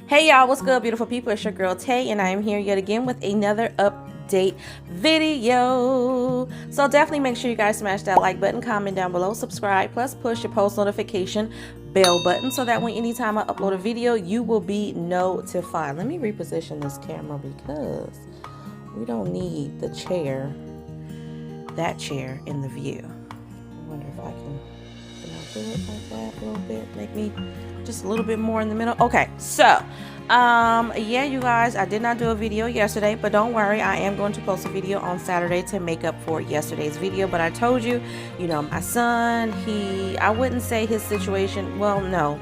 Hey y'all, what's good, beautiful people? It's your girl Tay, and I am here yet again with another update video. So definitely make sure you guys smash that like button, comment down below, subscribe, plus push your post notification bell button so that when anytime I upload a video, you will be notified. Let me reposition this camera because we don't need that chair in the view. I wonder if I can do it like that a little bit, make me just a little bit more in the middle. Okay, so yeah, you guys, I did not do a video yesterday, but don't worry, I am going to post a video on Saturday to make up for yesterday's video. But I told you, my son, I wouldn't say his situation, well, no,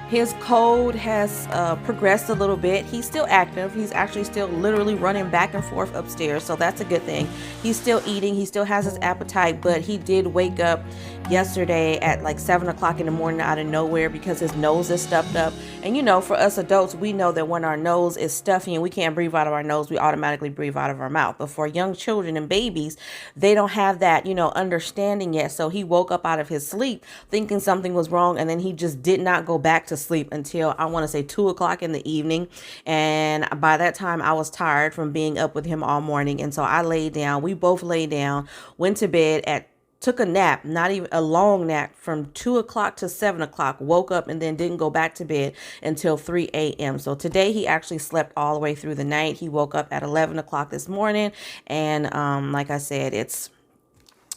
his cold has progressed a little bit. He's still active. He's actually still literally running back and forth upstairs, so that's a good thing. He's still eating. He still has his appetite, but he did wake up yesterday at like 7 o'clock in the morning out of nowhere because his nose is stuffed up. And for us adults, we know that when our nose is stuffy and we can't breathe out of our nose, we automatically breathe out of our mouth. But for young children and babies, they don't have that, understanding yet. So he woke up out of his sleep thinking something was wrong, and then he just did not go back to sleep until I want to say 2 o'clock in the evening. And by that time I was tired from being up with him all morning. And so I laid down, we both laid down, went to bed, took a nap, not even a long nap, from 2 o'clock to 7 o'clock, woke up and then didn't go back to bed until 3 a.m. So today he actually slept all the way through the night. He woke up at 11 o'clock this morning. And like I said, it's,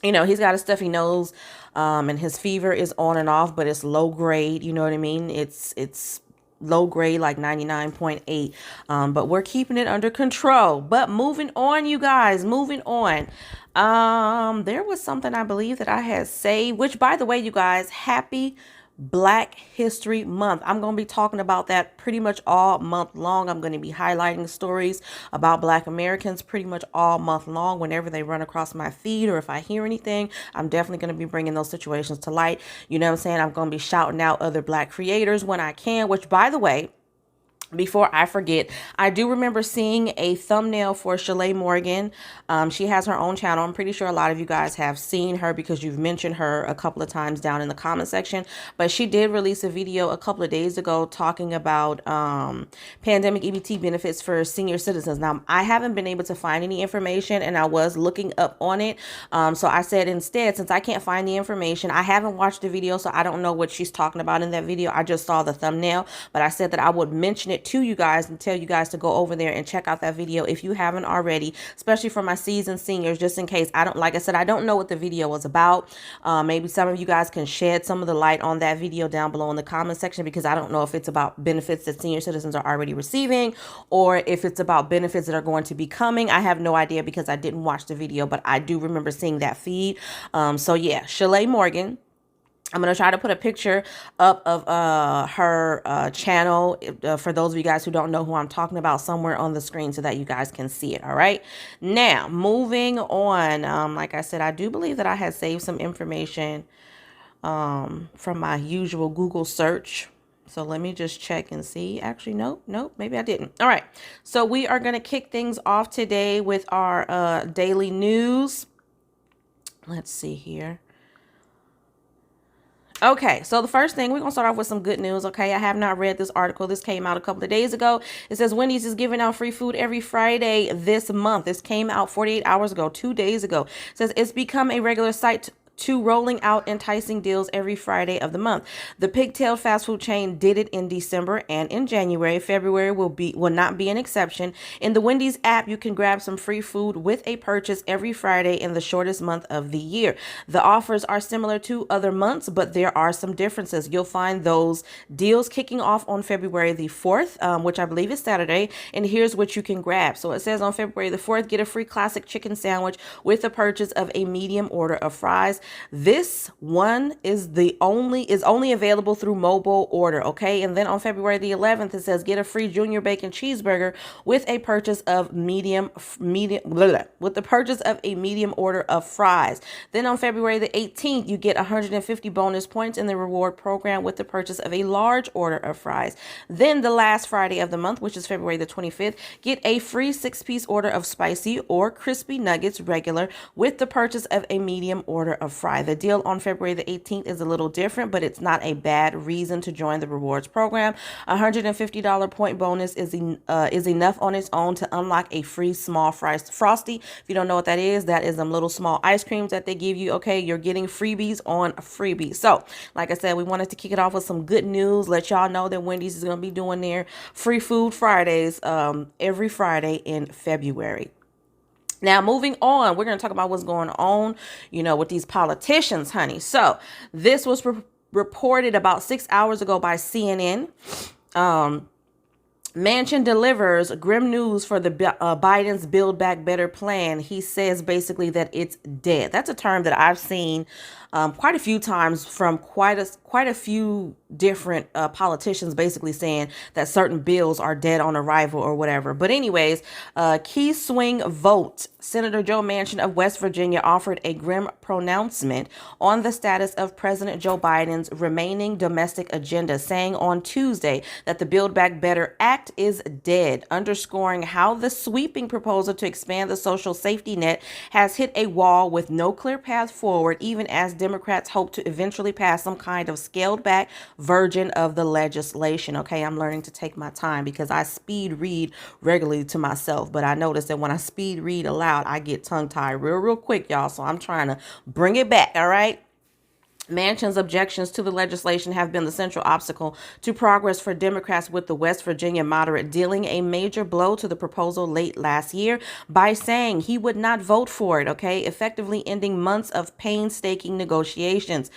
he's got a stuffy nose, and his fever is on and off, but it's low grade. You know what I mean? It's low grade, like 99.8. But we're keeping it under control. But moving on, you guys, moving on. There was something I believe that I had saved, which, by the way, you guys, happy Black History Month. I'm going to be talking about that pretty much all month long. I'm going to be highlighting stories about Black Americans pretty much all month long. Whenever they run across my feed or if I hear anything, I'm definitely going to be bringing those situations to light. You know what I'm saying? I'm going to be shouting out other Black creators when I can, which, by the way, before I forget, I do remember seeing a thumbnail for Shalay Morgan. She has her own channel. I'm pretty sure a lot of you guys have seen her because you've mentioned her a couple of times down in the comment section. But she did release a video a couple of days ago talking about pandemic EBT benefits for senior citizens. Now, I haven't been able to find any information, and I was looking up on it. So I said instead, since I can't find the information, I haven't watched the video, so I don't know what she's talking about in that video. I just saw the thumbnail, but I said that I would mention it to you guys and tell you guys to go over there and check out that video if you haven't already, especially for my seasoned seniors, just in case. Like I said, I don't know what the video was about. Maybe some of you guys can shed some of the light on that video down below in the comment section, because I don't know if it's about benefits that senior citizens are already receiving or if it's about benefits that are going to be coming. I have no idea because I didn't watch the video, but I do remember seeing that feed. So yeah, Shalay Morgan. I'm going to try to put a picture up of her channel for those of you guys who don't know who I'm talking about, somewhere on the screen so that you guys can see it. All right. Now, moving on. Like I said, I do believe that I had saved some information from my usual Google search. So let me just check and see. Actually, nope, maybe I didn't. All right. So we are going to kick things off today with our daily news. Let's see here. Okay, so the first thing, we're going to start off with some good news, okay? I have not read this article. This came out a couple of days ago. It says Wendys is giving out free food every Friday this month. This came out 48 hours ago, 2 days ago. It says it's become a regular sight to rolling out enticing deals every Friday of the month. The pigtailed fast food chain did it in December and in January. February will not be an exception. In the Wendys app, you can grab some free food with a purchase every Friday in the shortest month of the year. The offers are similar to other months, but there are some differences. You'll find those deals kicking off on February the 4th, which I believe is Saturday. And here's what you can grab. So it says on February the 4th, get a free classic chicken sandwich with the purchase of a medium order of fries. This one is only available through mobile order, okay? And then on February the 11th, it says get a free junior bacon cheeseburger with a purchase of medium order of fries. Then on February the 18th, you get 150 bonus points in the reward program with the purchase of a large order of fries. Then the last Friday of the month, which is February the 25th, get a free 6-piece order of spicy or crispy nuggets regular with the purchase of a medium order of fry. The deal on February the 18th is a little different, but it's not a bad reason to join the rewards program. $150 point bonus is enough on its own to unlock a free small frosty. If you don't know what that is them little small ice creams that they give you. Okay, you're getting freebies on freebies. So, like I said, we wanted to kick it off with some good news. Let y'all know that Wendy's is going to be doing their free food Fridays every Friday in February. Now, moving on, we're going to talk about what's going on, with these politicians, honey. So this was reported about 6 hours ago by CNN. Manchin delivers grim news for the Biden's Build Back Better plan. He says basically that it's dead. That's a term that I've seen quite a few times from quite a few different politicians, basically saying that certain bills are dead on arrival or whatever. But anyways, key swing vote. Senator Joe Manchin of West Virginia offered a grim pronouncement on the status of President Joe Biden's remaining domestic agenda, saying on Tuesday that the Build Back Better Act is dead, underscoring how the sweeping proposal to expand the social safety net has hit a wall with no clear path forward, even as Democrats hope to eventually pass some kind of scaled back version of the legislation. Okay, I'm learning to take my time because I speed read regularly to myself, but I notice that when I speed read aloud, I get tongue tied real quick, y'all. So I'm trying to bring it back. All right. Manchin's objections to the legislation have been the central obstacle to progress for Democrats, with the West Virginia moderate dealing a major blow to the proposal late last year by saying he would not vote for it, okay, effectively ending months of painstaking negotiations.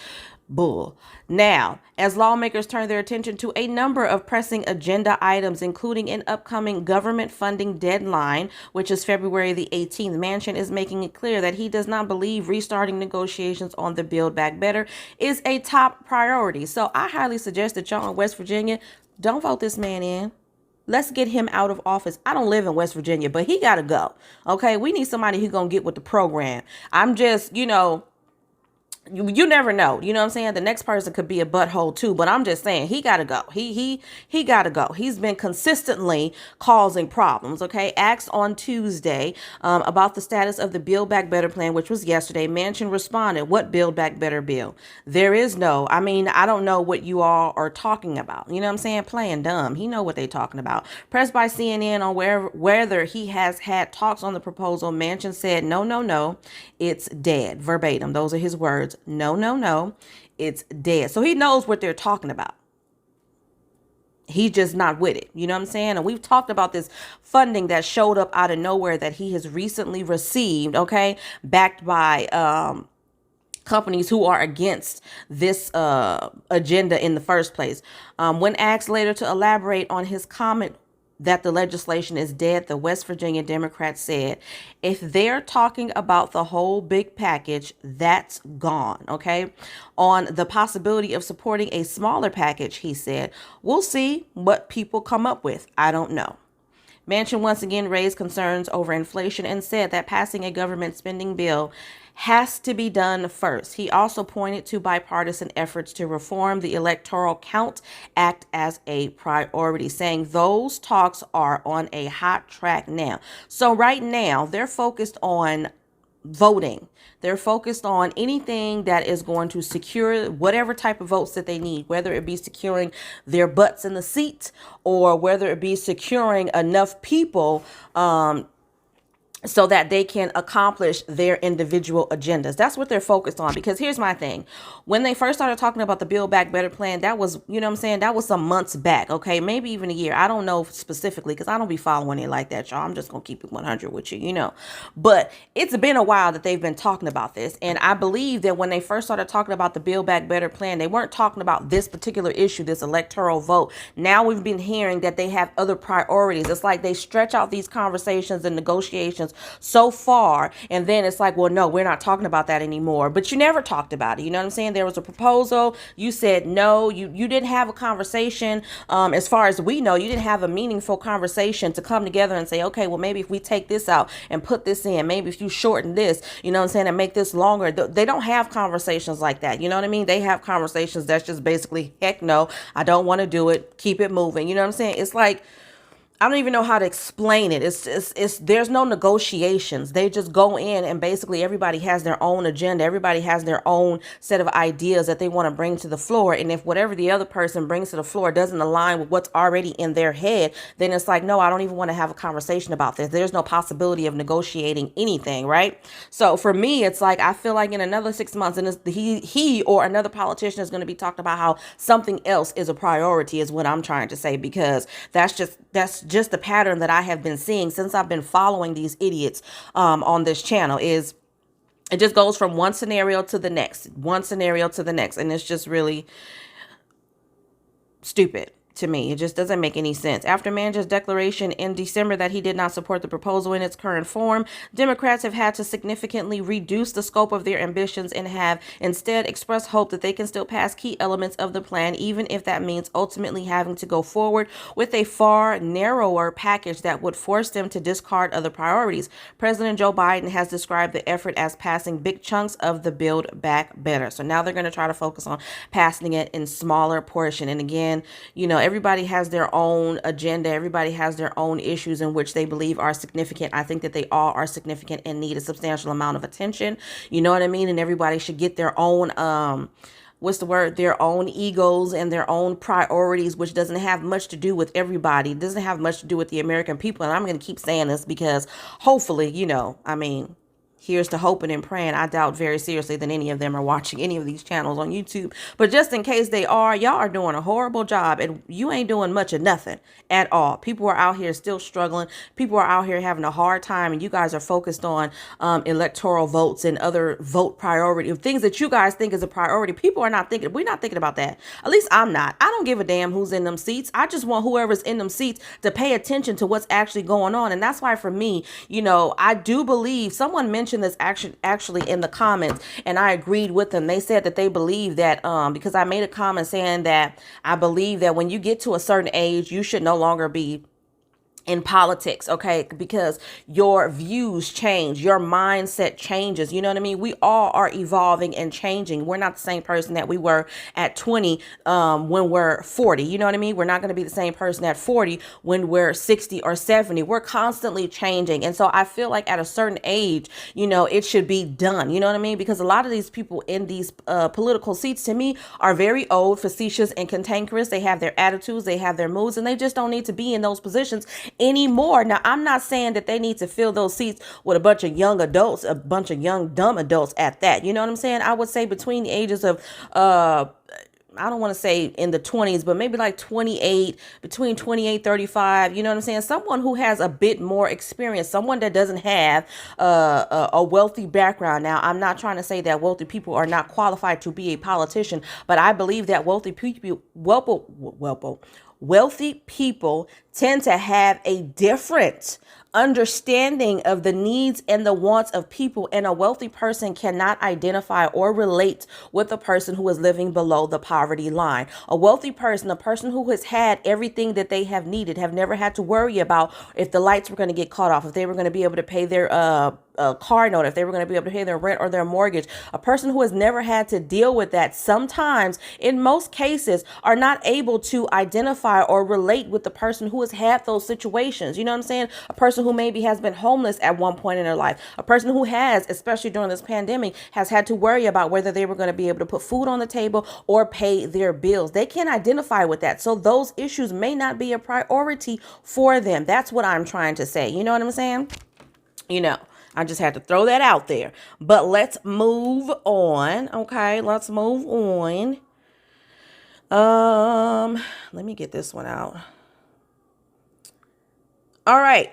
Bull. Now, as lawmakers turn their attention to a number of pressing agenda items, including an upcoming government funding deadline, which is February the 18th, Manchin is making it clear that he does not believe restarting negotiations on the Build Back Better is a top priority. So I highly suggest that y'all in West Virginia don't vote this man in. Let's get him out of office. I don't live in West Virginia, but he got to go. Okay, we need somebody who's going to get with the program. I'm just, you never know. You know what I'm saying? The next person could be a butthole too, but I'm just saying he got to go. He got to go. He's been consistently causing problems. Okay. Asked on Tuesday about the status of the Build Back Better plan, which was yesterday, Manchin responded, "What Build Back Better bill? There is no, I don't know what you all are talking about." You know what I'm saying? Playing dumb. He know what they talking about. Pressed by CNN on whether he has had talks on the proposal, Manchin said, no, it's dead. Verbatim. Those are his words. No, it's dead. So he knows what they're talking about. He's just not with it. You know what I'm saying? And we've talked about this funding that showed up out of nowhere that he has recently received, okay, backed by companies who are against this agenda in the first place. When asked later to elaborate on his comment that the legislation is dead, the West Virginia Democrat said, if they're talking about the whole big package, that's gone. Okay. On the possibility of supporting a smaller package, he said, we'll see what people come up with. I don't know. Manchin once again raised concerns over inflation and said that passing a government spending bill has to be done first. He also pointed to bipartisan efforts to reform the Electoral Count Act as a priority, saying those talks are on a hot track now. So right now, they're focused on voting. They're focused on anything that is going to secure whatever type of votes that they need, whether it be securing their butts in the seat or whether it be securing enough people so that they can accomplish their individual agendas. That's what they're focused on. Because here's my thing. When they first started talking about the Build Back Better plan, that was, you know what I'm saying? That was some months back. Okay. Maybe even a year. I don't know specifically because I don't be following it like that, y'all. I'm just going to keep it 100 with you, But it's been a while that they've been talking about this. And I believe that when they first started talking about the Build Back Better plan, they weren't talking about this particular issue, this electoral vote. Now we've been hearing that they have other priorities. It's like they stretch out these conversations and negotiations so far, and then it's like, well, no, we're not talking about that anymore. But you never talked about it. You know what I'm saying? There was a proposal. You said no. You didn't have a conversation. As far as we know, you didn't have a meaningful conversation to come together and say, okay, well, maybe if we take this out and put this in, maybe if you shorten this, you know what I'm saying, and make this longer. They don't have conversations like that. You know what I mean? They have conversations that's just basically, heck no, I don't want to do it. Keep it moving. You know what I'm saying? It's like, I don't even know how to explain it. It's there's no negotiations. They just go in and basically everybody has their own agenda. Everybody has their own set of ideas that they want to bring to the floor. And if whatever the other person brings to the floor doesn't align with what's already in their head, then it's like, no, I don't even want to have a conversation about this. There's no possibility of negotiating anything, right? So for me, it's like I feel like in another 6 months, and he or another politician is going to be talking about how something else is a priority, is what I'm trying to say, because that's just the pattern that I have been seeing since I've been following these idiots on this channel. Is it just goes from one scenario to the next, one scenario to the next, and it's just really stupid to me. It just doesn't make any sense. After Manchin's declaration in December that he did not support the proposal in its current form, Democrats have had to significantly reduce the scope of their ambitions and have instead expressed hope that they can still pass key elements of the plan, even if that means ultimately having to go forward with a far narrower package that would force them to discard other priorities. President Joe Biden has described the effort as passing big chunks of the Build Back Better. So now they're going to try to focus on passing it in smaller portion. And again, you know, everybody has their own agenda. Everybody has their own issues in which they believe are significant. I think that they all are significant and need a substantial amount of attention. You know what I mean? And everybody should get their own, their own egos and their own priorities, which doesn't have much to do with everybody. It doesn't have much to do with the American people. And I'm going to keep saying this because hopefully, you know, I mean, here's to hoping and praying. I doubt very seriously that any of them are watching any of these channels on YouTube. But just in case they are, y'all are doing a horrible job and you ain't doing much of nothing at all. People are out here still struggling. People are out here having a hard time, and you guys are focused on electoral votes and other vote priority things that you guys think is a priority. People are not thinking. We're not thinking about that. At least I'm not. I don't give a damn who's in them seats. I just want whoever's in them seats to pay attention to what's actually going on. And that's why for me, you know, I do believe someone mentioned this actually in the comments, and I agreed with them. They said that they believe that because I made a comment saying that I believe that when you get to a certain age, you should no longer be in politics, okay, because your views change, your mindset changes. You know what I mean? We all are evolving and changing. We're not the same person that we were at 20 when we're 40. You know what I mean? We're not going to be the same person at 40 when we're 60 or 70. We're constantly changing. And so I feel like at a certain age, you know, it should be done. You know what I mean? Because a lot of these people in these political seats to me are very old, facetious, and cantankerous. They have their attitudes, they have their moods, and they just don't need to be in those positions anymore. Now, I'm not saying that they need to fill those seats with a bunch of young adults, a bunch of young, dumb adults at that. You know what I'm saying? I would say between the ages of, I don't want to say in the 20s, but maybe like 28, between 28, 35, you know what I'm saying? Someone who has a bit more experience, someone that doesn't have a wealthy background. Now, I'm not trying to say that wealthy people are not qualified to be a politician, but I believe that wealthy people tend to have a different understanding of the needs and the wants of people, and a wealthy person cannot identify or relate with a person who is living below the poverty line. A wealthy person, a person who has had everything that they have needed, have never had to worry about if the lights were going to get cut off, if they were going to be able to pay their car note, if they were going to be able to pay their rent or their mortgage. A person who has never had to deal with that sometimes, in most cases, are not able to identify or relate with the person who has had those situations. You know what I'm saying? A person who maybe has been homeless at one point in their life. A person who has, especially during this pandemic, has had to worry about whether they were going to be able to put food on the table or pay their bills. They can't identify with that. So those issues may not be a priority for them. That's what I'm trying to say. You know what I'm saying? You know, I just had to throw that out there. But let's move on. Okay, let's move on. Let me get this one out. All right.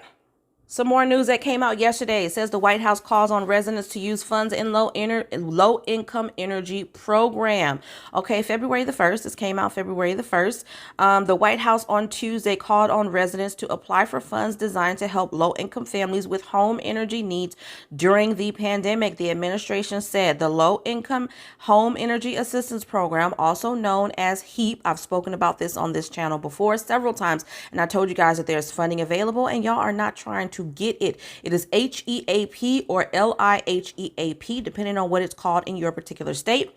Some more news that came out yesterday. It says the White House calls on residents to use funds in low-income energy program. Okay, February the 1st. This came out February the 1st. The White House on Tuesday called on residents to apply for funds designed to help low-income families with home energy needs during the pandemic. The administration said the Low-Income Home Energy Assistance Program, also known as HEAP. I've spoken about this on this channel before several times, and I told you guys that there's funding available, and y'all are not trying to get it. It is HEAP or LIHEAP, depending on what it's called in your particular state.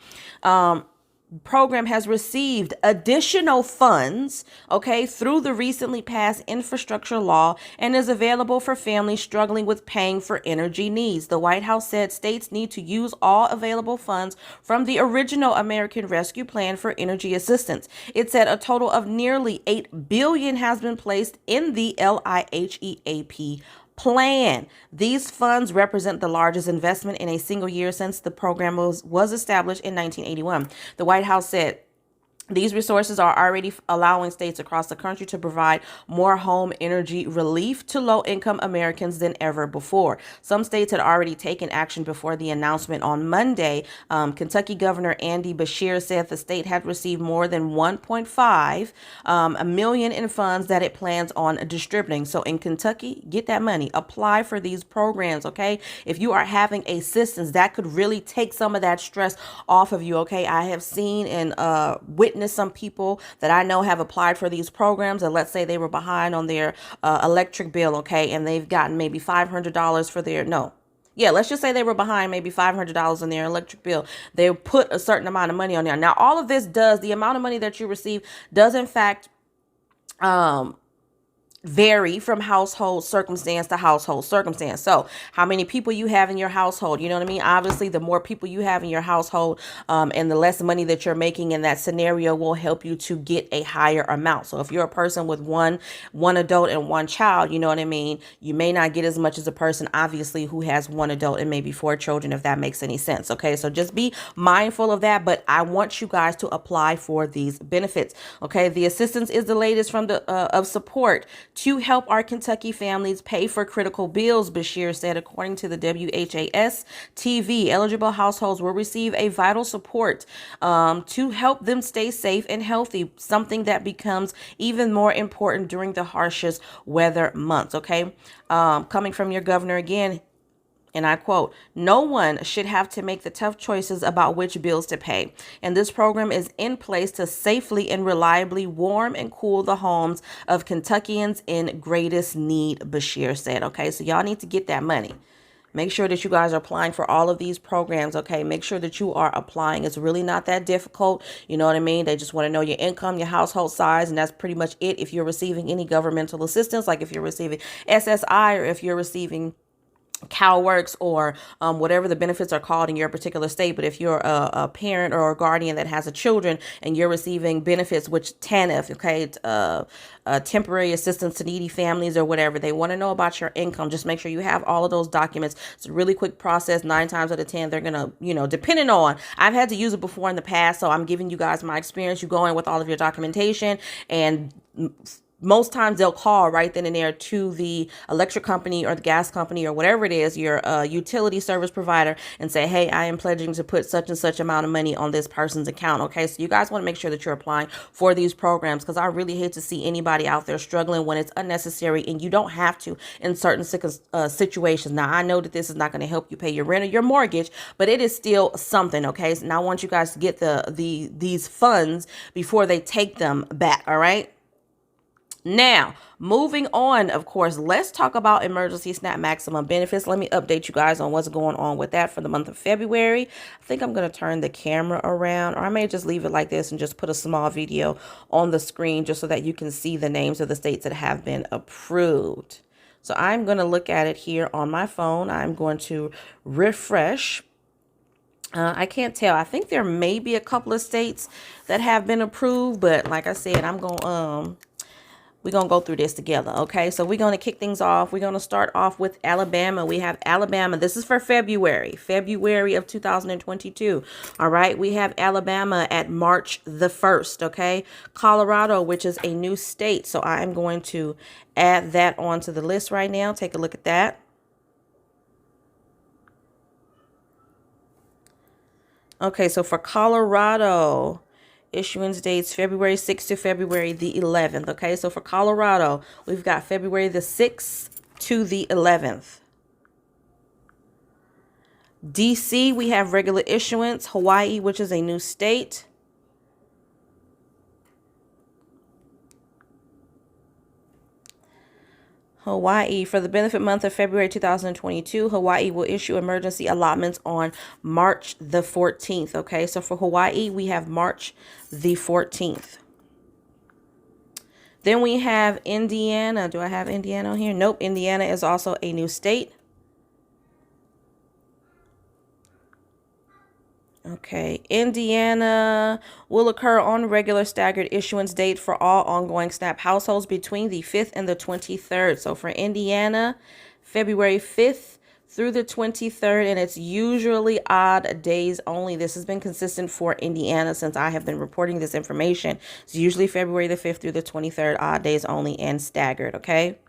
program has received additional funds, okay, through the recently passed infrastructure law and is available for families struggling with paying for energy needs. The White House said states need to use all available funds from the original American Rescue Plan for energy assistance. It said a total of nearly $8 billion has been placed in the LIHEAP plan. These funds represent the largest investment in a single year since the program was established in 1981. The White House said these resources are already allowing states across the country to provide more home energy relief to low-income Americans than ever before. Some states had already taken action before the announcement on Monday. Kentucky Governor Andy Beshear said the state had received more than 1.5 million in funds that it plans on distributing. So in Kentucky, get that money. Apply for these programs, okay? If you are having assistance, that could really take some of that stress off of you, okay? I have seen and witnessed some people that I know have applied for these programs, and let's say they were behind on their electric bill, okay, and they've gotten maybe $500 for their, let's just say they were behind maybe $500 on their electric bill. They put a certain amount of money on there. Now, all of this the amount of money that you receive does in fact vary from household circumstance to household circumstance. So how many people you have in your household, you know what I mean? Obviously, the more people you have in your household and the less money that you're making in that scenario will help you to get a higher amount. So if you're a person with one adult and one child, you know what I mean? You may not get as much as a person, obviously, who has one adult and maybe 4 children, if that makes any sense. Okay, so just be mindful of that. But I want you guys to apply for these benefits. Okay, the assistance is the latest from the of support to help our Kentucky families pay for critical bills, Beshear said. According to the WHAS TV, eligible households will receive a vital support to help them stay safe and healthy, something that becomes even more important during the harshest weather months, okay? Coming from your governor again, and I quote, "No one should have to make the tough choices about which bills to pay. And this program is in place to safely and reliably warm and cool the homes of Kentuckians in greatest need," Beshear said. Okay, so y'all need to get that money. Make sure that you guys are applying for all of these programs, okay? Make sure that you are applying. It's really not that difficult. You know what I mean? They just want to know your income, your household size, and that's pretty much it. If you're receiving any governmental assistance, like if you're receiving SSI or if you're receiving CalWorks or whatever the benefits are called in your particular state. But if you're a parent or a guardian that has a children and you're receiving benefits, which TANF, okay, temporary assistance to needy families or whatever, they want to know about your income. Just make sure you have all of those documents. It's a really quick process. 9 times out of 10, they're going to, depending on, I've had to use it before in the past, so I'm giving you guys my experience. You go in with all of your documentation, and most times they'll call right then and there to the electric company or the gas company or whatever it is, your utility service provider, and say, hey, I am pledging to put such and such amount of money on this person's account. Okay, so you guys want to make sure that you're applying for these programs, because I really hate to see anybody out there struggling when it's unnecessary, and you don't have to in certain situations. Now, I know that this is not going to help you pay your rent or your mortgage, but it is still something. Okay, so now I want you guys to get these funds before they take them back. All right. Now, moving on, of course, let's talk about emergency SNAP maximum benefits. Let me update you guys on what's going on with that for the month of February. I think I'm going to turn the camera around, or I may just leave it like this and just put a small video on the screen just so that you can see the names of the states that have been approved. So I'm going to look at it here on my phone. I'm going to refresh. I can't tell. I think there may be a couple of states that have been approved, but like I said, we're going to go through this together, okay? So we're going to kick things off. We're going to start off with Alabama. We have Alabama. This is for February of 2022, all right? We have Alabama at March the 1st, okay? Colorado, which is a new state. So I'm going to add that onto the list right now. Take a look at that. Okay, so for Colorado, issuance dates February 6th to February the 11th. Okay, so for Colorado, we've got February the 6th to the 11th. DC, we have regular issuance. Hawaii, which is a new state. Hawaii, for the benefit month of February 2022, Hawaii will issue emergency allotments on March the 14th. Okay, so for Hawaii, we have March the 14th. Then we have Indiana. Do I have Indiana on here? Nope. Indiana is also a new state. Okay, Indiana will occur on regular staggered issuance date for all ongoing SNAP households between the 5th and the 23rd. So for Indiana, February 5th through the 23rd, and it's usually odd days only. This has been consistent for Indiana since I have been reporting this information. It's usually February the 5th through the 23rd, odd days only and staggered, okay?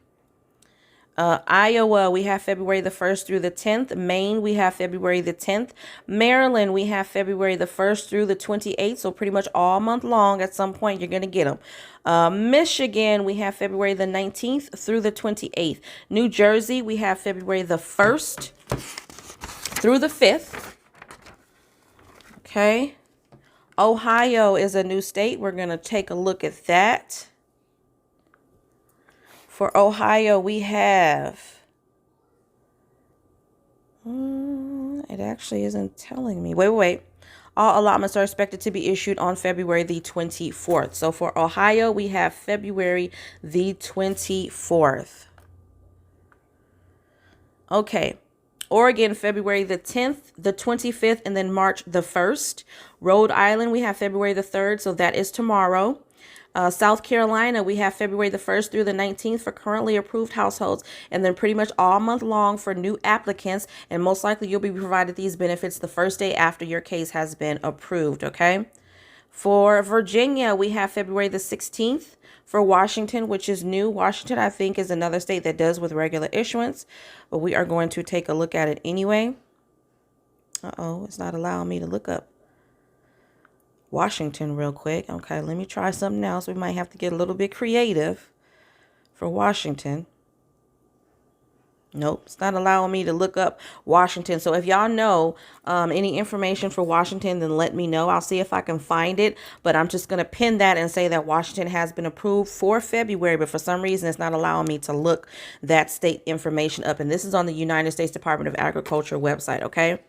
Iowa, we have February the 1st through the 10th. Maine, we have February the 10th. Maryland, we have February the 1st through the 28th. So pretty much all month long, at some point, you're going to get them. Michigan, we have February the 19th through the 28th. New Jersey, we have February the 1st through the 5th. Okay. Ohio is a new state. We're going to take a look at that. For Ohio, we have, it actually isn't telling me. Wait. All allotments are expected to be issued on February the 24th. So for Ohio, we have February the 24th. Okay. Oregon, February the 10th, the 25th, and then March the 1st. Rhode Island, we have February the 3rd, so that is tomorrow. South Carolina, we have February the 1st through the 19th for currently approved households, and then pretty much all month long for new applicants, and most likely you'll be provided these benefits the first day after your case has been approved, okay? For Virginia, we have February the 16th. For Washington, which is new. Washington, I think, is another state that does with regular issuance, but we are going to take a look at it anyway. Uh-oh, it's not allowing me to look up Washington real quick. Okay, let me try something else. We might have to get a little bit creative for Washington. Nope, it's not allowing me to look up Washington. So if y'all know any information for Washington, then let me know. I'll see if I can find it. But I'm just going to pin that and say that Washington has been approved for February. But for some reason, it's not allowing me to look that state information up. And this is on the United States Department of Agriculture website, okay?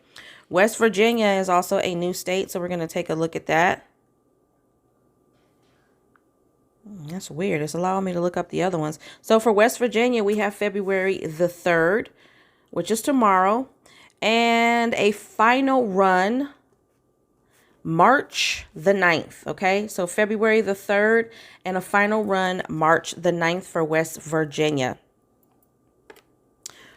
West Virginia is also a new state, so we're going to take a look at that. That's weird. It's allowing me to look up the other ones. So for West Virginia, we have February the 3rd, which is tomorrow, and a final run March the 9th, okay? So February the 3rd and a final run March the 9th for West Virginia.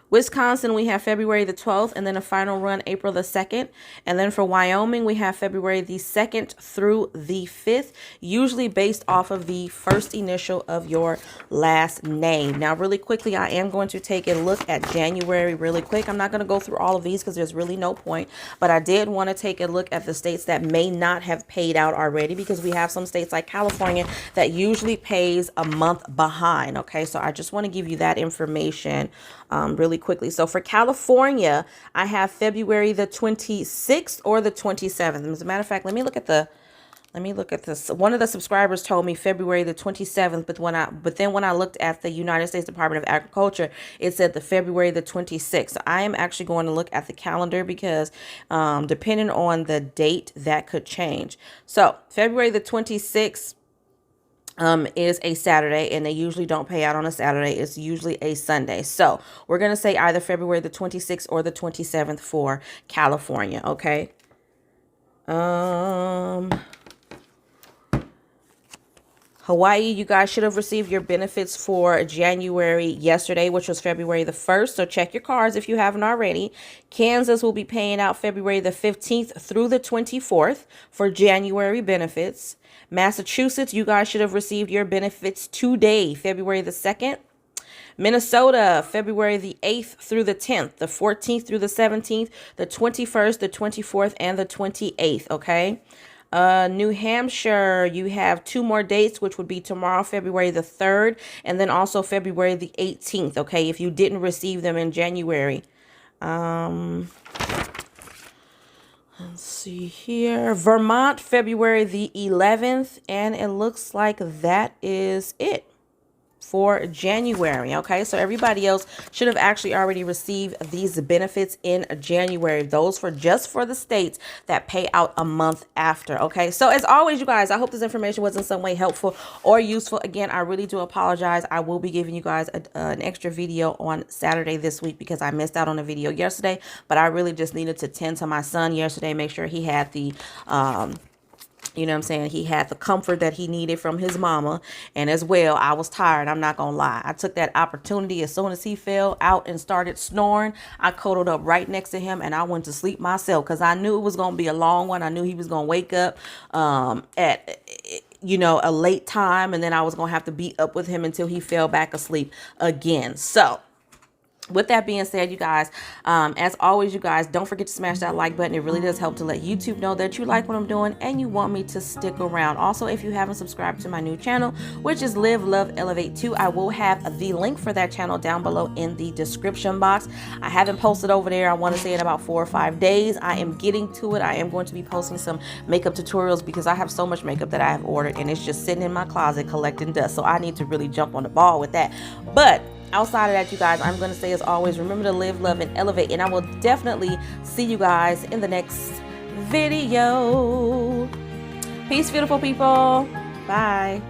Wisconsin, we have February the 12th and then a final run April the 2nd. And then for Wyoming, we have February the 2nd through the 5th, usually based off of the first initial of your last name. Now, really quickly, I am going to take a look at January really quick. I'm not going to go through all of these because there's really no point, but I did want to take a look at the states that may not have paid out already, because we have some states like California that usually pays a month behind. Okay, so I just want to give you that information really quickly. So for California, I have February the 26th or the 27th. As a matter of fact, let me look at this. One of the subscribers told me February the 27th, but then when I looked at the United States Department of Agriculture, it said the February the 26th. So I am actually going to look at the calendar because depending on the date, that could change. So February the 26th is a Saturday, and they usually don't pay out on a Saturday. It's usually a Sunday. So we're going to say either February the 26th or the 27th for California. Okay. Hawaii, you guys should have received your benefits for January yesterday, which was February the 1st. So check your cards if you haven't already. Kansas will be paying out February the 15th through the 24th for January benefits. Massachusetts, you guys should have received your benefits today, February the 2nd. Minnesota, February the 8th through the 10th, the 14th through the 17th, the 21st, the 24th, and the 28th, okay? New Hampshire, you have 2 more dates, which would be tomorrow, February the 3rd, and then also February the 18th, okay, if you didn't receive them in January. Let's see here. Vermont, February the 11th, and it looks like that is it. for January. Okay, so everybody else should have actually already received these benefits in January. Those for just for the states that pay out a month after. Okay, so as always, you guys, I hope this information was in some way helpful or useful. Again, I really do apologize. I will be giving you guys an extra video on Saturday this week because I missed out on a video yesterday, but I really just needed to tend to my son yesterday, make sure he had the you know what I'm saying, he had the comfort that he needed from his mama. And as well, I was tired, I'm not gonna lie. I took that opportunity. As soon as he fell out and started snoring, I cuddled up right next to him and I went to sleep myself because I knew it was gonna be a long one. I knew he was gonna wake up at, you know, a late time, and then I was gonna have to be up with him until he fell back asleep again. So with that being said, you guys, as always, you guys, don't forget to smash that like button. It really does help to let YouTube know that you like what I'm doing and you want me to stick around. Also, if you haven't subscribed to my new channel, which is Live, Love, Elevate 2, I will have the link for that channel down below in the description box. I haven't posted over there, I want to say, in about 4 or 5 days. I am getting to it. I am going to be posting some makeup tutorials because I have so much makeup that I have ordered and it's just sitting in my closet collecting dust. So I need to really jump on the ball with that. But outside of that, you guys, I'm going to say, as always, remember to live, love, and elevate. And I will definitely see you guys in the next video. Peace, beautiful people. Bye.